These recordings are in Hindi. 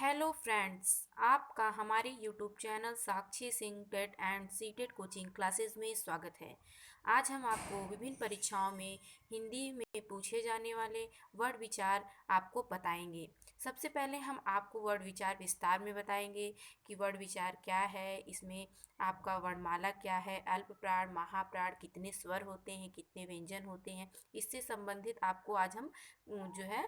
हेलो फ्रेंड्स, आपका हमारे YouTube channel Sakshi Singh TET and CTET coaching classes में स्वागत है। आज हम आपको विभिन्न परीक्षाओं में हिंदी में पूछे जाने वाले वर्ड विचार आपको बताएंगे। सबसे पहले हम आपको वर्ड विचार विस्तार में बताएंगे कि वर्ड विचार क्या है, इसमें आपका वर्णमाला क्या है, अल्प प्राण, महाप्राण, कितने स्वर होते हैं, कितने व्यंजन होते हैं, इससे संबंधित आपको आज हम जो है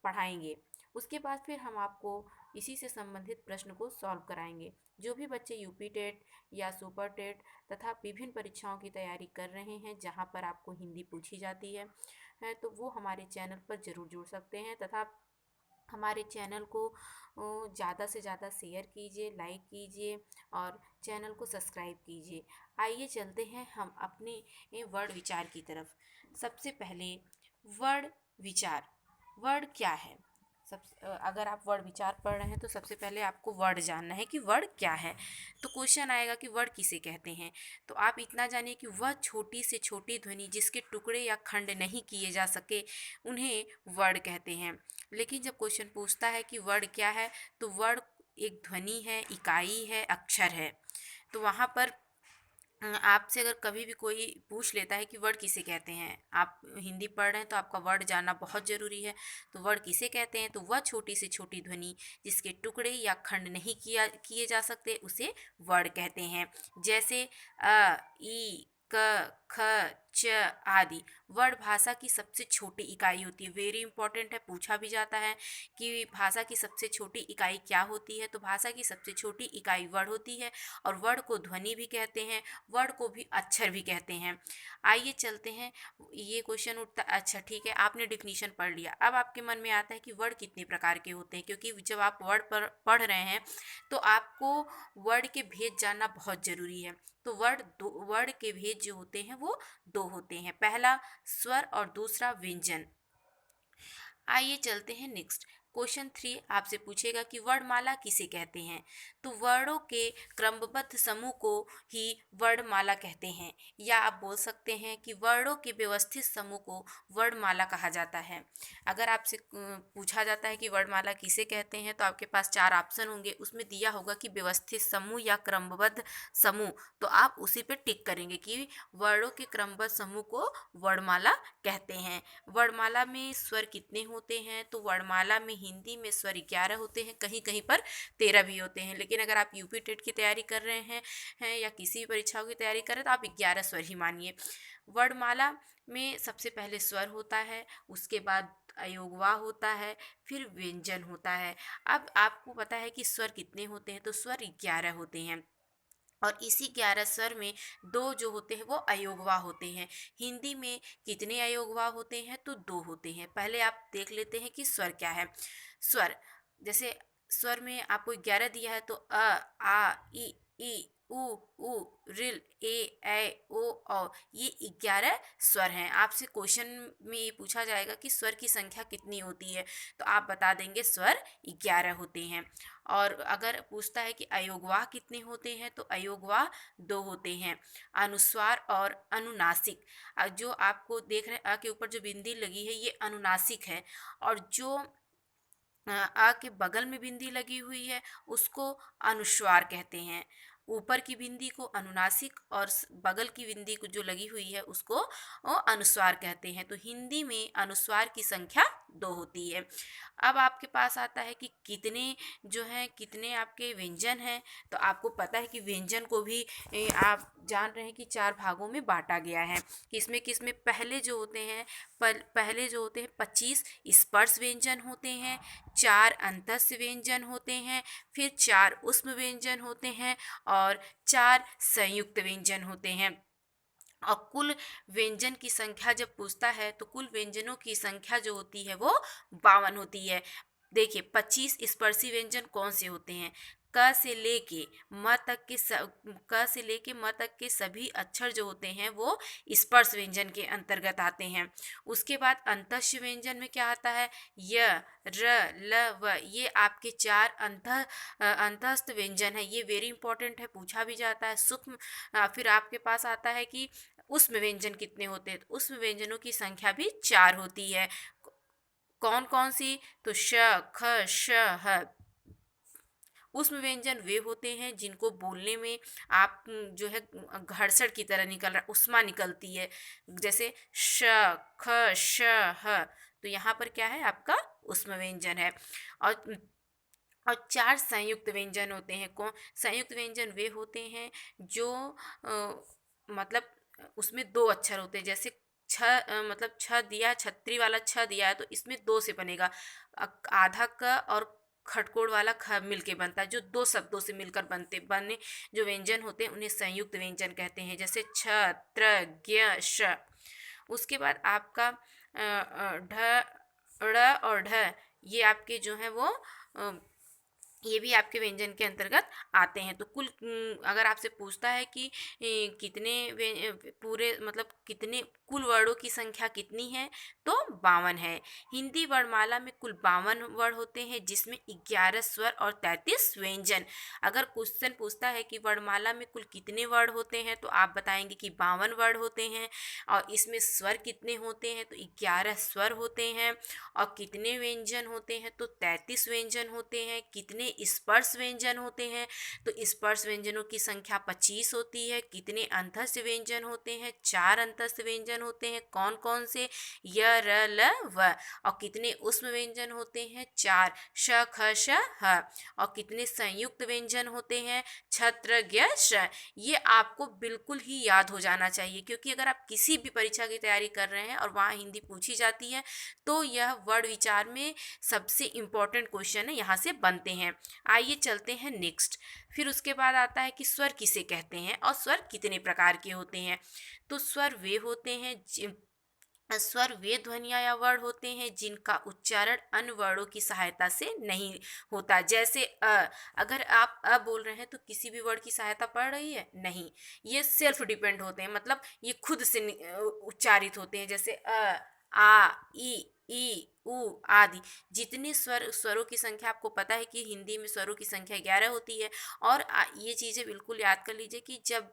पढ़ाएंगे। उसके बाद फिर हम आपको इसी से संबंधित प्रश्न को सॉल्व कराएंगे। जो भी बच्चे यूपी टेट या सुपर टेट तथा विभिन्न परीक्षाओं की तैयारी कर रहे हैं जहां पर आपको हिंदी पूछी जाती है तो वो हमारे चैनल पर ज़रूर जुड़ सकते हैं तथा हमारे चैनल को ज़्यादा से ज़्यादा शेयर कीजिए, लाइक कीजिए और चैनल को सब्सक्राइब कीजिए। आइए चलते हैं हम अपने वर्ड विचार की तरफ। सबसे पहले वर्ड विचार, वर्ड क्या है? अगर आप वर्ड विचार पढ़ रहे हैं तो सबसे पहले आपको वर्ड जानना है कि वर्ड क्या है। तो क्वेश्चन आएगा कि वर्ड किसे कहते हैं। तो आप इतना जानिए कि वह छोटी से छोटी ध्वनि जिसके टुकड़े या खंड नहीं किए जा सके उन्हें वर्ड कहते हैं। लेकिन जब क्वेश्चन पूछता है कि वर्ड क्या है तो वर्ड एक ध्वनि है, इकाई है, अक्षर है। तो वहाँ पर आपसे अगर कभी भी कोई पूछ लेता है कि वर्ड किसे कहते हैं, आप हिंदी पढ़ रहे हैं तो आपका वर्ड जानना बहुत ज़रूरी है। तो वर्ड किसे कहते हैं? तो वह छोटी से छोटी ध्वनि जिसके टुकड़े या खंड नहीं किए जा सकते उसे वर्ड कहते हैं। जैसे ई क ख च आदि। वर्ड भाषा की सबसे छोटी इकाई होती है। वेरी इंपॉर्टेंट है, पूछा भी जाता है कि भाषा की सबसे छोटी इकाई क्या होती है। तो भाषा की सबसे छोटी इकाई वर्ड होती है और वर्ड को ध्वनि भी कहते हैं, वर्ड को भी अक्षर भी कहते हैं। आइए चलते हैं। ये क्वेश्चन उठता, अच्छा ठीक है, आपने डिफिनीशन पढ़ लिया। अब आपके मन में आता है कि वर्ड कितने प्रकार के होते हैं, क्योंकि जब आप वर्ड पर पढ़ रहे हैं तो आपको वर्ड के भेद जानना बहुत ज़रूरी है। तो वर्ड के भेद जो होते हैं वो दो होते हैं, पहला स्वर और दूसरा व्यंजन। आइए चलते हैं नेक्स्ट। क्वेश्चन 3 आपसे पूछेगा कि वर्णमाला किसे कहते हैं। तो वर्णों के क्रमबद्ध समूह को ही वर्णमाला कहते हैं, या आप बोल सकते हैं कि वर्णों के व्यवस्थित समूह को वर्णमाला कहा जाता है। अगर आपसे पूछा जाता है कि वर्णमाला किसे कहते हैं तो आपके पास 4 ऑप्शन होंगे, उसमें दिया होगा कि व्यवस्थित समूह या क्रमबद्ध समूह। तो आप उसी पे टिक करेंगे कि वर्णों के क्रमबद्ध समूह को वर्णमाला कहते हैं। वर्णमाला में स्वर कितने होते हैं? तो वर्णमाला में हिंदी में स्वर 11 होते हैं, कहीं कहीं पर 13 भी होते हैं। लेकिन अगर आप यूपी टेट की तैयारी कर रहे हैं या किसी भी परीक्षाओं की तैयारी कर रहे हैं तो आप 11 स्वर ही मानिए। वर्णमाला में सबसे पहले स्वर होता है, उसके बाद अयोगवा होता है, फिर व्यंजन होता है। अब आपको पता है कि स्वर कितने होते हैं, तो स्वर 11 होते हैं और इसी 11 स्वर में 2 जो होते हैं वो अयोगवा होते हैं। हिंदी में कितने अयोगवा होते हैं? तो 2 होते हैं। पहले आप देख लेते हैं कि स्वर क्या है। स्वर, जैसे स्वर में आपको 11 दिया है तो आ ई उ ऊ रिल ओ औ, ये 11 स्वर हैं। आपसे क्वेश्चन में ये पूछा जाएगा कि स्वर की संख्या कितनी होती है, तो आप बता देंगे स्वर 11 होते हैं। और अगर पूछता है कि अयोगवाह कितने होते हैं तो अयोगवाह 2 होते हैं, अनुस्वार और अनुनासिक। जो आपको देख रहे हैं अ के ऊपर जो बिंदी लगी है ये अनुनासिक है, और जो आ के बगल में बिंदी लगी हुई है उसको अनुस्वार कहते हैं। ऊपर की बिंदी को अनुनासिक और बगल की बिंदी को जो लगी हुई है उसको अनुस्वार कहते हैं। तो हिंदी में अनुस्वार की संख्या 2 होती है। अब आपके पास आता है कि कितने जो हैं, कितने आपके व्यंजन हैं। तो आपको पता है कि व्यंजन को भी आप जान रहे हैं कि 4 भागों में बांटा गया है। किसमें किसमें? पहले जो होते हैं पहले जो होते हैं 25 स्पर्श व्यंजन होते हैं, 4 अंतस्य व्यंजन होते हैं, फिर 4 उष्म व्यंजन होते हैं और 4 संयुक्त व्यंजन होते हैं। और कुल व्यंजन की संख्या जब पूछता है तो कुल व्यंजनों की संख्या जो होती है वो 52 होती है। देखिए 25 स्पर्शी व्यंजन कौन से होते हैं? क से लेके म तक के क से लेके म तक के सभी अक्षर जो होते हैं वो स्पर्श व्यंजन के अंतर्गत आते हैं। उसके बाद अंतस्य व्यंजन में क्या आता है? य, र, ल, व, ये आपके 4 अंतस्थ व्यंजन है। ये वेरी इंपॉर्टेंट है, पूछा भी जाता है। सूक्ष्म फिर आपके पास आता है कि उष्म व्यंजन कितने होते हैं? तो उष्म व्यंजनों की संख्या भी 4 होती है। कौन कौन सी? तो श, ख, श, ह। ऊष्म व्यंजन वे होते हैं जिनको बोलने में आप जो है घर्षण की तरह निकल रहा, उष्मा निकलती है, जैसे श, ख, श, ह। तो यहाँ पर क्या है? आपका ऊष्म व्यंजन है। और चार संयुक्त व्यंजन होते हैं। कौन? संयुक्त व्यंजन वे होते हैं जो मतलब उसमें दो अक्षर होते हैं, जैसे मतलब छ दिया, छतरी वाला छ दिया है तो इसमें दो से बनेगा। आधा क और खटकोड़ वाला ख मिलके बनता है, जो दो शब्दों से मिलकर बने जो व्यंजन होते हैं उन्हें संयुक्त व्यंजन कहते हैं, जैसे छ, त्र, ज्ञ, श। उसके बाद आपका ढ, ड़ और ढ, ये आपके जो है वो ये भी आपके व्यंजन के अंतर्गत आते हैं। तो कुल अगर आपसे पूछता है कि कितने पूरे मतलब कितने कुल वर्णों की संख्या कितनी है, तो 52 है। हिंदी वर्णमाला में कुल 52 वर्ण होते हैं, जिसमें 11 स्वर और 33 व्यंजन। अगर क्वेश्चन पूछता है कि वर्णमाला में कुल कितने वर्ण होते हैं, तो आप बताएंगे कि 52 वर्ण होते हैं। और इसमें स्वर कितने होते हैं? तो 11 स्वर होते हैं। और कितने व्यंजन होते हैं? तो 33 व्यंजन होते हैं। कितने स्पर्श व्यंजन होते हैं? तो स्पर्श व्यंजनों की संख्या 25 होती है। कितने अंतस्थ व्यंजन होते हैं? 4 अंतस्थ व्यंजन होते हैं। कौन कौन से? य, र, ल, व। और कितने ऊष्म व्यंजन होते हैं? 4, श, ख, श, ह। और कितने संयुक्त व्यंजन होते हैं? छत्र, ज्ञ, श। ये आपको बिल्कुल ही याद हो जाना चाहिए, क्योंकि अगर आप किसी भी परीक्षा की तैयारी कर रहे हैं और वहाँ हिंदी पूछी जाती है तो यह वर्ण विचार में सबसे इम्पॉर्टेंट क्वेश्चन है, यहाँ से बनते हैं। आइए चलते हैं नेक्स्ट। फिर उसके बाद आता है कि स्वर किसे कहते हैं और स्वर कितने प्रकार के होते हैं। तो स्वर वे होते हैं स्वर वे ध्वनियाँ या वर्ण होते हैं जिनका उच्चारण अन्य वर्णों की सहायता से नहीं होता। जैसे अगर आप बोल रहे हैं तो किसी भी वर्ड की सहायता पड़ रही है? नहीं, ये सेल्फ डिपेंड होते हैं, मतलब ये खुद से उच्चारित होते हैं, जैसे आ, ई, उ आदि। जितने स्वरों की संख्या, आपको पता है कि हिंदी में स्वरों की संख्या 11 होती है। और ये चीज़ें बिल्कुल याद कर लीजिए कि जब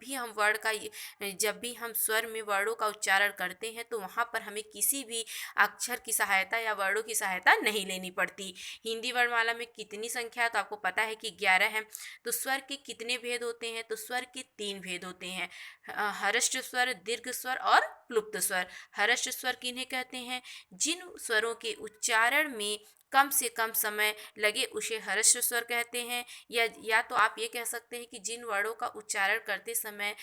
भी हम स्वर में वर्णों का उच्चारण करते हैं तो वहाँ पर हमें किसी भी अक्षर की सहायता या वर्णों की सहायता नहीं लेनी पड़ती। हिंदी वर्णमाला में कितनी संख्या है? तो आपको पता है कि 11 है। तो स्वर के कितने भेद होते हैं? तो स्वर के 3 भेद होते हैं, हर्ष स्वर, दीर्घ स्वर और प्लुप्त स्वर। हर्ष स्वर किन्हें कहते हैं? जिन स्वरों के उच्चारण में कम से कम समय लगे उसे हर्ष स्वर कहते हैं। या तो आप ये कह सकते हैं कि जिन वर्णों का उच्चारण करते समय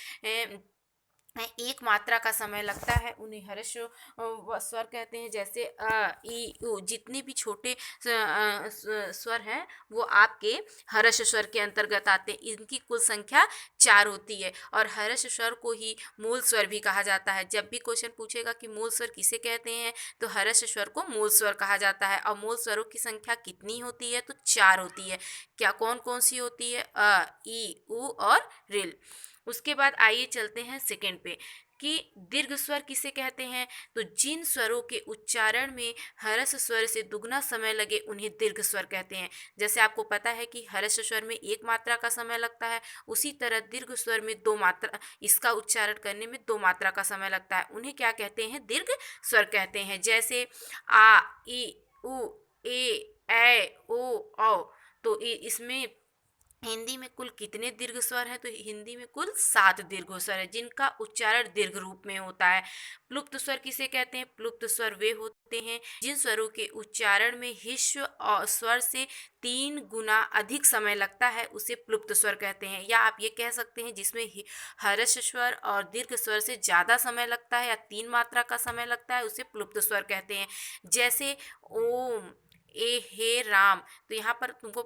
एक मात्रा का समय लगता है उन्हें हर्ष स्वर कहते हैं, जैसे ई, उ। जितने भी छोटे स्वर हैं वो आपके हर्ष स्वर के अंतर्गत आते हैं। इनकी कुल संख्या 4 होती है। और हर्ष स्वर को ही मूल स्वर भी कहा जाता है। जब भी क्वेश्चन पूछेगा कि मूल स्वर किसे कहते हैं, तो हर्ष स्वर को मूल स्वर कहा जाता है। और मूल स्वरों की संख्या कितनी होती है? तो 4 होती है। क्या कौन कौन सी होती है? ई, उ और रिल। उसके बाद आइए चलते हैं सेकेंड पे कि दीर्घ स्वर किसे कहते हैं। तो जिन स्वरों के उच्चारण में हर्ष स्वर से दुगना समय लगे उन्हें दीर्घ स्वर कहते हैं। जैसे आपको पता है कि हर्ष स्वर में 1 मात्रा का समय लगता है, उसी तरह दीर्घ स्वर में 2 मात्रा, इसका उच्चारण करने में 2 मात्रा का समय लगता है। उन्हें क्या कहते हैं? दीर्घ स्वर कहते हैं। जैसे आ, ई, उ, ए, ओ, औ। तो इसमें हिंदी में कुल कितने दीर्घ स्वर हैं? तो हिंदी में कुल 7 दीर्घ स्वर है जिनका उच्चारण दीर्घ रूप में होता है। प्लुप्त स्वर किसे कहते हैं? प्लुप्त स्वर वे होते हैं जिन स्वरों के उच्चारण में ह्रस्व और स्वर से 3 गुना अधिक समय लगता है, उसे प्लुप्त स्वर कहते हैं। या आप ये कह सकते हैं जिसमें हर्ष स्वर और दीर्घ स्वर से ज़्यादा समय लगता है या 3 मात्रा का समय लगता है, उसे प्लुप्त स्वर कहते हैं। जैसे ओम, ए, हे राम। तो यहाँ पर तुमको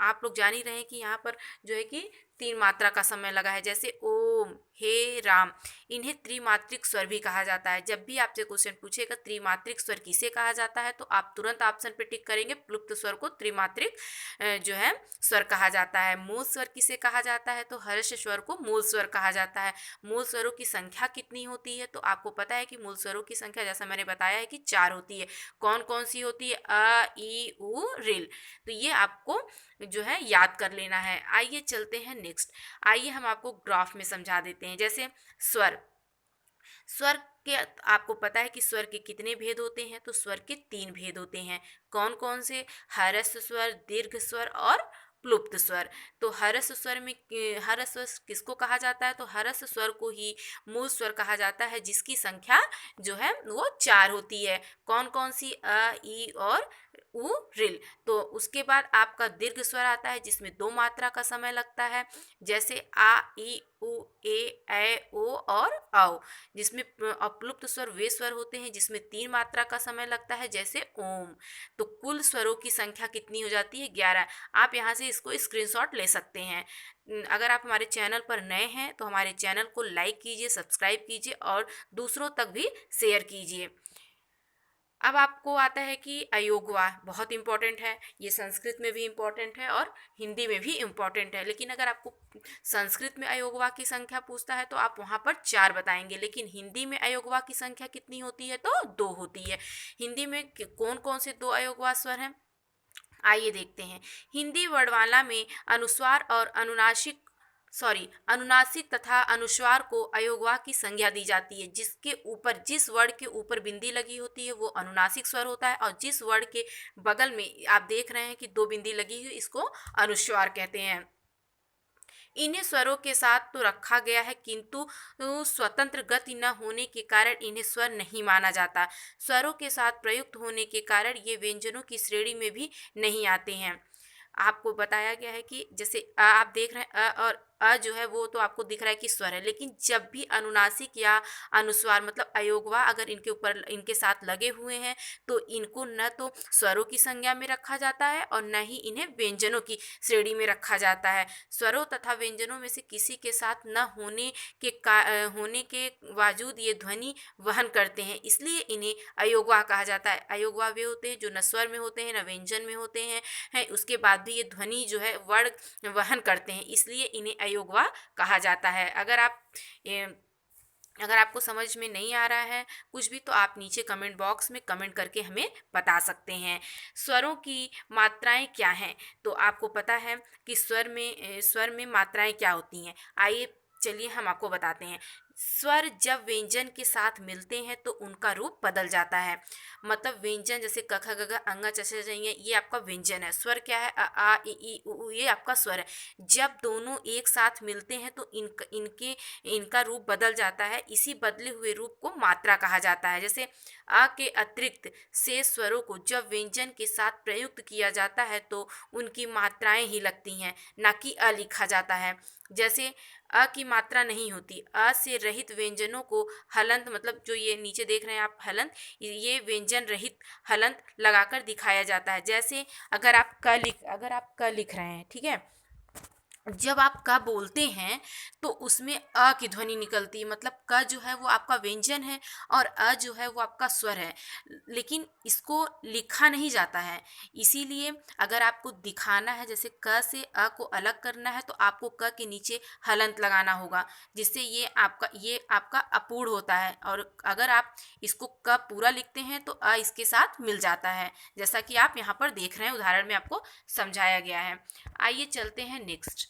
आप लोग जान ही रहे हैं कि यहाँ पर जो है कि 3 मात्रा का समय लगा है, जैसे ओम, हे राम। इन्हें त्रिमात्रिक स्वर भी कहा जाता है। जब भी आपसे क्वेश्चन पूछेगा त्रिमात्रिक स्वर किसे कहा जाता है, तो आप तुरंत ऑप्शन पे टिक करेंगे, प्लुप्त स्वर को त्रिमात्रिक जो है स्वर कहा जाता है। मूल स्वर किसे कहा जाता है? तो हर्ष स्वर को मूल स्वर कहा जाता है। मूल स्वरों की संख्या कितनी होती है? तो आपको पता है कि मूल स्वरों की संख्या जैसा मैंने बताया है कि 4 होती है। कौन कौन सी होती है? अ, ई, उ, रिल। तो ये आपको जो है याद कर लेना है। आइए चलते हैं नेक्स्ट। आइए हम आपको ग्राफ में समझा देते हैं। जैसे स्वर, स्वर के आपको पता है कि स्वर के कितने भेद होते हैं? तो स्वर के 3 भेद होते हैं। कौन कौन से? ह्रस्व स्वर, दीर्घ स्वर और प्लुप्त स्वर। तो ह्रस्व स्वर में ह्रस्व स्वर किसको कहा जाता है? तो ह्रस्व स्वर को ही मूल स्वर कहा जाता है, जिसकी संख्या जो है वो 4 होती है। कौन कौन सी? अ, ई और उ, रिल। तो उसके बाद आपका दीर्घ स्वर आता है, जिसमें 2 मात्रा का समय लगता है, जैसे आ, ई, उ, ए, ओ और औ। जिसमें अपलुप्त स्वर वे स्वर होते हैं जिसमें 3 मात्रा का समय लगता है, जैसे ओम। तो कुल स्वरों की संख्या कितनी हो जाती है? 11। आप यहाँ से इसको स्क्रीनशॉट ले सकते हैं। अगर आप हमारे चैनल पर नए हैं तो हमारे चैनल को लाइक कीजिए, सब्सक्राइब कीजिए और दूसरों तक भी शेयर कीजिए। अब आपको आता है कि अयोगवा बहुत इंपॉर्टेंट है। ये संस्कृत में भी इम्पॉर्टेंट है और हिंदी में भी इम्पॉर्टेंट है। लेकिन अगर आपको संस्कृत में अयोगवा की संख्या पूछता है तो आप वहाँ पर 4 बताएंगे, लेकिन हिंदी में अयोगवा की संख्या कितनी होती है? तो 2 होती है। हिंदी में कौन कौन से 2 अयोगवा स्वर हैं? आइए देखते हैं। हिंदी वर्णमाला में अनुस्वार और अनुनासिक तथा अनुस्वार को अयोगवा की संज्ञा दी जाती है। जिसके ऊपर, जिस वर्ण के ऊपर बिंदी लगी होती है वो अनुनासिक स्वर होता है, और जिस वर्ण के बगल में आप देख रहे हैं कि 2 बिंदी लगी हुई, इसको अनुस्वार कहते हैं। इन्हें स्वरों के साथ तो रखा गया है, किंतु स्वतंत्र गति न होने के कारण इन्हें स्वर नहीं माना जाता। स्वरों के साथ प्रयुक्त होने के कारण ये व्यंजनों की श्रेणी में भी नहीं आते हैं। आपको बताया गया है कि जैसे आप देख रहे हैं और जो है वो तो आपको दिख रहा है कि स्वर है, लेकिन जब भी अनुनासिक या अनुस्वार मतलब अयोगवा अगर इनके ऊपर, इनके साथ लगे हुए हैं, तो इनको न तो स्वरों की संज्ञा में रखा जाता है और न ही इन्हें व्यंजनों की श्रेणी में रखा जाता है। स्वरों तथा व्यंजनों में से किसी के साथ न होने के बावजूद ये ध्वनि वहन करते हैं, इसलिए इन्हें अयोगवा कहा जाता है। अयोगवा वे होते हैं जो न स्वर में होते हैं न व्यंजन में होते हैं, उसके बाद भी ये ध्वनि जो है वर्ण वहन करते हैं, इसलिए इन्हें अयोगवा कहा जाता है। अगर आपको समझ में नहीं आ रहा है कुछ भी, तो आप नीचे कमेंट बॉक्स में कमेंट करके हमें बता सकते हैं। स्वरों की मात्राएं क्या हैं? तो आपको पता है कि स्वर में मात्राएं क्या होती हैं। आइए चलिए हम आपको बताते हैं। स्वर जब व्यंजन के साथ मिलते हैं तो उनका रूप बदल जाता है। मतलब व्यंजन जैसे क ख ग घ अंग च छ ज ञ, ये आपका व्यंजन है। स्वर क्या है? अ आ इ ई उ ऊ, ये आपका स्वर है। जब दोनों एक साथ मिलते हैं तो इनका रूप बदल जाता है। इसी बदले हुए रूप को मात्रा कहा जाता है। जैसे अ के अतिरिक्त शेष स्वरों को जब व्यंजन के साथ प्रयुक्त किया जाता है तो उनकी मात्राएं ही लगती हैं, ना कि अ लिखा जाता है। जैसे अ की मात्रा नहीं होती। अ से रहित व्यंजनों को हलंत, मतलब जो ये नीचे देख रहे हैं आप हलंत, ये व्यंजन रहित हलंत लगाकर दिखाया जाता है। जैसे अगर आप क लिख रहे हैं, ठीक है, जब आप क बोलते हैं तो उसमें अ की ध्वनि निकलती है। मतलब क जो है वो आपका व्यंजन है और अ जो है वो आपका स्वर है, लेकिन इसको लिखा नहीं जाता है। इसीलिए अगर आपको दिखाना है, जैसे क से अ को अलग करना है, तो आपको क के नीचे हलंत लगाना होगा, जिससे ये आपका अपूर्ण होता है। और अगर आप इसको क पूरा लिखते हैं तो अ इसके साथ मिल जाता है, जैसा कि आप यहाँ पर देख रहे हैं, उदाहरण में आपको समझाया गया है। आइए चलते हैं नेक्स्ट।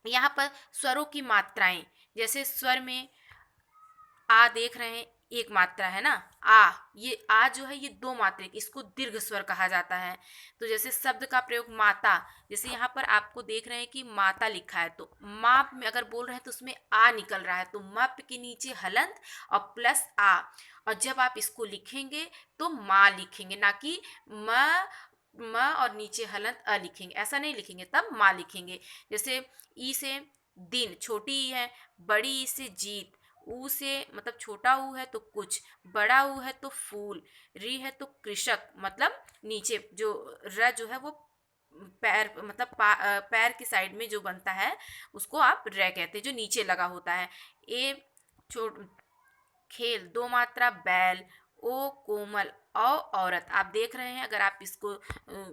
यहाँ पर स्वरों की मात्राएं, जैसे स्वर में आ देख रहे हैं, एक मात्रा है ना, आ। ये आ जो है ये 2 मात्रिक, इसको दीर्घ स्वर कहा जाता है। तो जैसे शब्द का प्रयोग माता, जैसे यहाँ पर आपको देख रहे हैं कि माता लिखा है, तो माप में अगर बोल रहे हैं तो उसमें आ निकल रहा है, तो मप के नीचे हलंत और प्लस आ। और जब आप इसको लिखेंगे तो माँ लिखेंगे, ना कि म और नीचे हलंत अ लिखेंगे, ऐसा नहीं लिखेंगे, तब माँ लिखेंगे। जैसे ई से दिन, छोटी ई है। बड़ी ई से जीत। ऊ से मतलब छोटा ऊ है तो कुछ, बड़ा ऊ है तो फूल। री है तो कृषक, मतलब नीचे जो र जो है वो पैर, मतलब पैर की साइड में जो बनता है उसको आप रे कहते हैं, जो नीचे लगा होता है। ए छोट खेल, 2 मात्रा बैल। ओ कोमल। औ औरत। आप देख रहे हैं, अगर आप इसको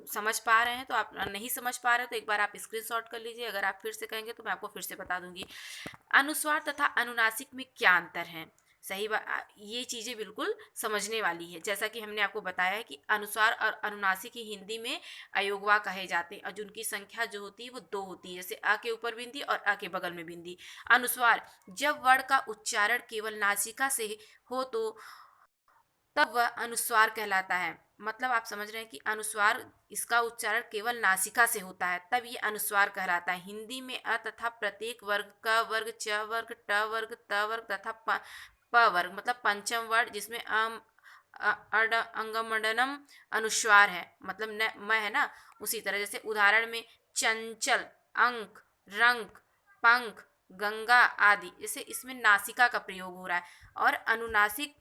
समझ पा रहे हैं तो आप, नहीं समझ पा रहे हैं तो एक बार आप स्क्रीनशॉट कर लीजिए। अगर आप फिर से कहेंगे तो मैं आपको फिर से बता दूंगी। अनुस्वार तथा अनुनासिक में क्या अंतर है? सही बात, ये चीज़ें बिल्कुल समझने वाली है। जैसा कि हमने आपको बताया है कि अनुस्वार और अनुनासिक ही हिंदी में अयोगवा कहे जाते हैं, और जिनकी संख्या जो होती है वो दो होती है, जैसे अ के ऊपर बिंदी और अ के बगल में बिंदी। अनुस्वार, जब वर्ण का उच्चारण केवल नासिका से हो तो तब वह अनुस्वार कहलाता है। मतलब आप समझ रहे हैं कि अनुस्वार, इसका उच्चारण केवल नासिका से होता है, तब ये अनुस्वार कहलाता है। हिंदी में अ तथा प्रत्येक वर्ग, क वर्ग, च वर्ग, ट वर्ग, त वर्ग तथा प वर्ग, मतलब पंचम वर्ण जिसमें अंगमंडनम अनुस्वार है, मतलब न म है ना। उसी तरह जैसे उदाहरण में चंचल, अंक, रंग, पंख, गंगा आदि, जैसे इसमें नासिका का प्रयोग हो रहा है। और अनुनासिक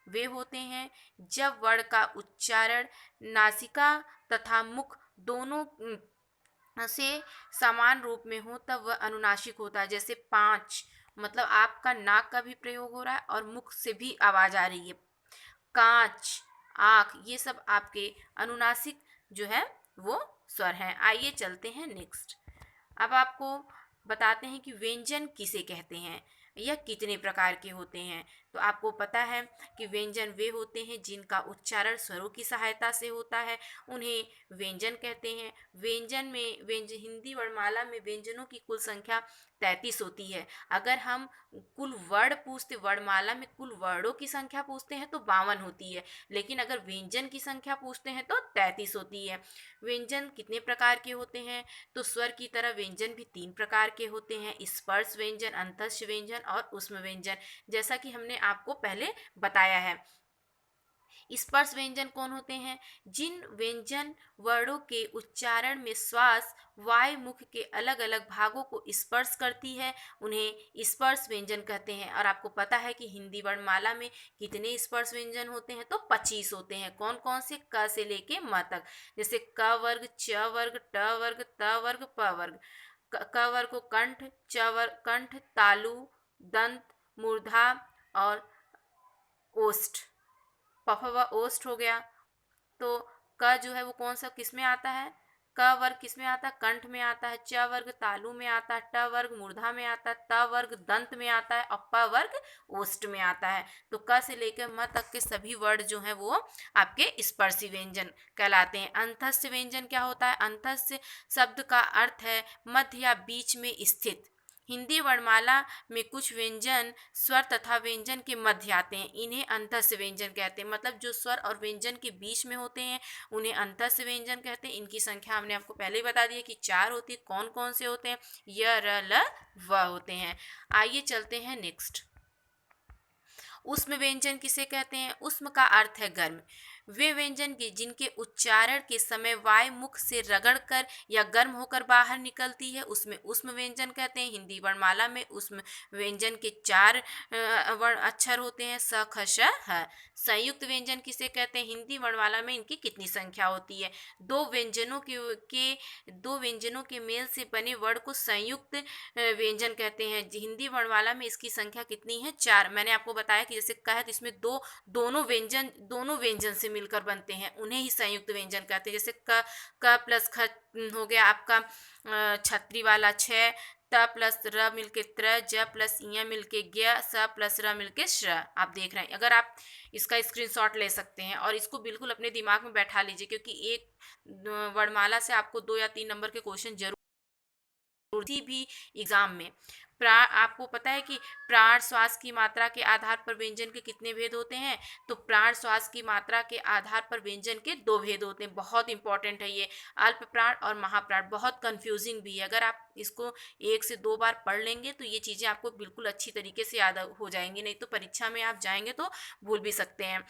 वे होते हैं जब वर्ण का उच्चारण नासिका तथा मुख दोनों से समान रूप में हो, तब वह अनुनासिक होता है। जैसे पाँच, मतलब आपका नाक का भी प्रयोग हो रहा है और मुख से भी आवाज आ रही है। कांच, आँख, ये सब आपके अनुनासिक जो है वो स्वर हैं। आइए चलते हैं नेक्स्ट। अब आपको बताते हैं कि व्यंजन किसे कहते हैं, यह कितने प्रकार के होते हैं। तो आपको पता है कि व्यंजन वे होते हैं जिनका उच्चारण स्वरों की सहायता से होता है, उन्हें व्यंजन कहते हैं। हिंदी वर्णमाला में व्यंजनों की कुल संख्या 33 होती है। अगर हम कुल वर्ण पूछते, वर्णमाला में कुल वर्णों की संख्या पूछते हैं तो 52 होती है, लेकिन अगर व्यंजन की संख्या पूछते हैं तो 33 होती है। व्यंजन कितने प्रकार के होते हैं, तो स्वर की तरह व्यंजन भी 3 प्रकार के होते हैं, स्पर्श व्यंजन, अंतस्थ व्यंजन और ऊष्म व्यंजन, जैसा कि हमने आपको पहले बताया है। स्पर्श व्यंजन कौन होते हैं, जिन व्यंजन वर्णों के उच्चारण में श्वास वायु मुख के अलग अलग भागों को स्पर्श करती है, उन्हें स्पर्श व्यंजन कहते हैं। और आपको पता है कि हिंदी वर्णमाला में कितने स्पर्श व्यंजन होते हैं, तो 25 होते हैं। कौन कौन से, क से लेके म तक, जैसे क वर्ग, च वर्ग, ट वर्ग, त वर्ग, प वर्ग। क वर्ग को कंठ, च वर्ग कंठ, तालु, दंत, मूर्धा और ओष्ठ, पफ व ओष्ठ हो गया। तो क जो है वो कौन सा किस में आता है, क वर्ग किस में आता है, कंठ में आता है। च वर्ग तालु में आता है। ट वर्ग मूर्धा में आता है। त वर्ग दंत में आता है और प वर्ग ओष्ठ में आता है। तो क से लेकर म तक के सभी वर्ण जो है वो आपके स्पर्शी व्यंजन कहलाते हैं। अंतस्थ व्यंजन क्या होता है, अंतस्थ शब्द का अर्थ है मध्य या बीच में स्थित। हिंदी वर्णमाला में कुछ व्यंजन स्वर तथा व्यंजन के मध्य आते हैं, इन्हें अंतस्थ व्यंजन कहते हैं। मतलब जो स्वर और व्यंजन के बीच में होते हैं उन्हें अंतस्थ व्यंजन कहते हैं। इनकी संख्या हमने आपको पहले ही बता दी है कि 4 होती है। कौन कौन से होते हैं, य, र, ल, व होते हैं। आइए चलते हैं नेक्स्ट। ऊष्म व्यंजन किसे कहते हैं, ऊष्म का अर्थ है गर्म। वे व्यंजन के जिनके उच्चारण के समय वायु मुख से रगड़कर या गर्म होकर बाहर निकलती है, उसमें ऊष्म व्यंजन कहते हैं। हिंदी वर्णमाला में ऊष्म व्यंजन के 4 वर्ण अक्षर होते हैं, स, ख, श, ह। संयुक्त व्यंजन किसे कहते हैं, हिंदी वर्णमाला में इनकी कितनी संख्या होती है, दो व्यंजनों के मेल से बने वर्ण को संयुक्त व्यंजन कहते हैं। हिंदी वर्णमाला में इसकी संख्या कितनी है, 4। मैंने आपको बताया कि जैसे क है तो इसमें दोनों व्यंजन से मिलकर बनते हैं, उन्हें ही संयुक्त व्यंजन कहते हैं। जैसे क प्लस ख हो गया आपका छतरी वाला 6, त प्लस र मिलके त्र, ज प्लस य मिलके ज्ञ, स प्लस र मिलके श्र। आप देख रहे हैं, अगर आप इसका स्क्रीनशॉट ले सकते हैं और इसको बिल्कुल अपने दिमाग में बैठा लीजिए, क्योंकि एक वर्णमाला से आपको 2 या 3 नंबर के क्वेश्चन जरूर किसी भी एग्जाम में। आपको पता है कि प्राण श्वास की मात्रा के आधार पर व्यंजन के कितने भेद होते हैं, तो प्राण श्वास की मात्रा के आधार पर व्यंजन के 2 भेद होते हैं। बहुत इंपॉर्टेंट है ये, अल्प प्राण और महाप्राण। बहुत कंफ्यूजिंग भी है, अगर आप इसको 1 से 2 बार पढ़ लेंगे तो ये चीज़ें आपको बिल्कुल अच्छी तरीके से याद हो जाएंगी, नहीं तो परीक्षा में आप जाएंगे तो भूल भी सकते हैं।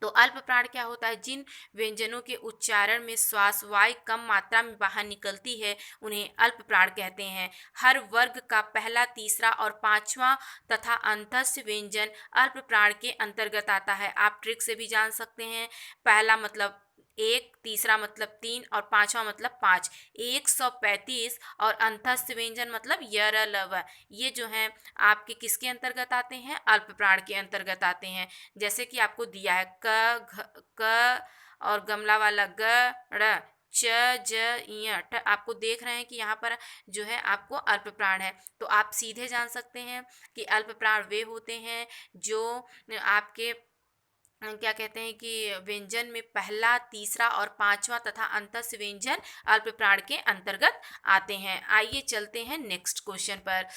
तो अल्प प्राण क्या होता है, जिन व्यंजनों के उच्चारण में श्वास वायु कम मात्रा में बाहर निकलती है उन्हें अल्प प्राण कहते हैं। हर वर्ग का पहला, तीसरा और पांचवा तथा अंतस्थ व्यंजन अल्प प्राण के अंतर्गत आता है। आप ट्रिक से भी जान सकते हैं, पहला मतलब 1, तीसरा मतलब 3 और पांचवा मतलब 5। 135 और अंतस्थ व्यंजन मतलब य, र, ल, व, ये जो हैं आपके किसके अंतर्गत आते हैं, अल्प प्राण के अंतर्गत आते हैं। जैसे कि आपको दिया है क, घ, क और गमला वाला ग, ड़, च, ज, इ, ट। आपको देख रहे हैं कि यहाँ पर जो है आपको अल्प प्राण है, तो आप सीधे जान सकते हैं कि अल्प प्राण वे होते हैं जो आपके क्या कहते हैं कि व्यंजन में पहला, तीसरा और पांचवा तथा अंतस व्यंजन अल्प प्राण के अंतर्गत आते हैं। आइए चलते हैं नेक्स्ट क्वेश्चन पर।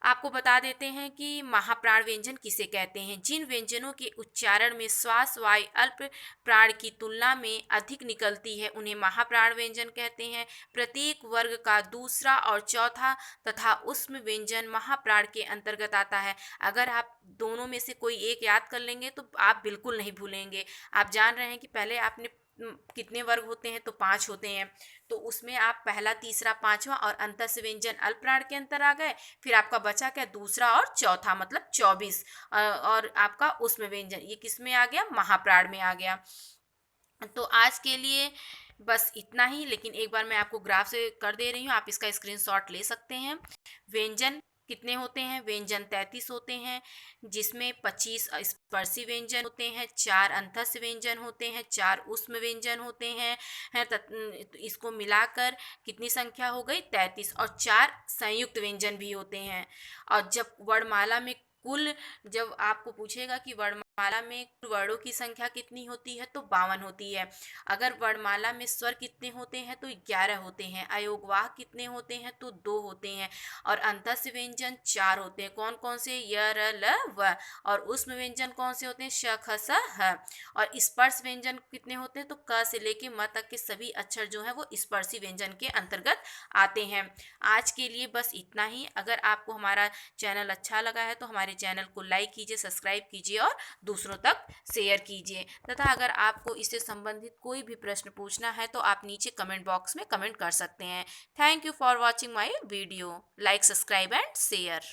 आपको बता देते हैं कि महाप्राण व्यंजन किसे कहते हैं। जिन व्यंजनों के उच्चारण में श्वास वायु अल्प प्राण की तुलना में अधिक निकलती है उन्हें महाप्राण व्यंजन कहते हैं। प्रत्येक वर्ग का दूसरा और चौथा तथा उष्म व्यंजन महाप्राण के अंतर्गत आता है। अगर आप दोनों में से कोई एक याद कर लेंगे तो आप बिल्कुल नहीं भूलेंगे। आप जान रहे हैं कि पहले आपने कितने वर्ग होते हैं, तो 5 होते हैं, तो उसमें आप पहला, तीसरा, पांचवा और अंतस व्यंजन अल्प प्राण के अंतर आ गए। फिर आपका बचा क्या, दूसरा और चौथा, मतलब 24। और आपका उसमें व्यंजन ये किस में आ गया, महाप्राण में आ गया। तो आज के लिए बस इतना ही, लेकिन एक बार मैं आपको ग्राफ से कर दे रही हूँ, आप इसका स्क्रीनशॉट ले सकते हैं। व्यंजन कितने होते हैं, व्यंजन 33 होते हैं, जिसमें 25 स्पर्शी व्यंजन होते हैं, 4 अंतस व्यंजन होते हैं, 4 उष्म व्यंजन होते हैं, तो इसको मिलाकर कितनी संख्या हो गई, 33। और 4 संयुक्त व्यंजन भी होते हैं। और जब वर्णमाला में कुल, जब आपको पूछेगा कि वर्णमाला में वर्णों की संख्या कितनी होती है, तो 52 होती है। अगर वर्णमाला में स्वर कितने होते हैं, तो 11 होते हैं। अयोगवाह कितने होते हैं, तो 2 होते हैं। और अंतस व्यंजन 4 होते हैं। कौन कौन से, य, र, ल, व। और उष्म व्यंजन कौन से होते हैं, श, ख, स, ह। और स्पर्श व्यंजन कितने होते हैं, तो क से लेके म तक के सभी अक्षर जो है वो स्पर्शी व्यंजन के अंतर्गत आते हैं। आज के लिए बस इतना ही। अगर आपको हमारा चैनल अच्छा लगा है तो हमारे चैनल को लाइक कीजिए, सब्सक्राइब कीजिए और दूसरों तक शेयर कीजिए। तथा अगर आपको इससे संबंधित कोई भी प्रश्न पूछना है तो आप नीचे कमेंट बॉक्स में कमेंट कर सकते हैं। Thank you for watching my video. Like, subscribe and share.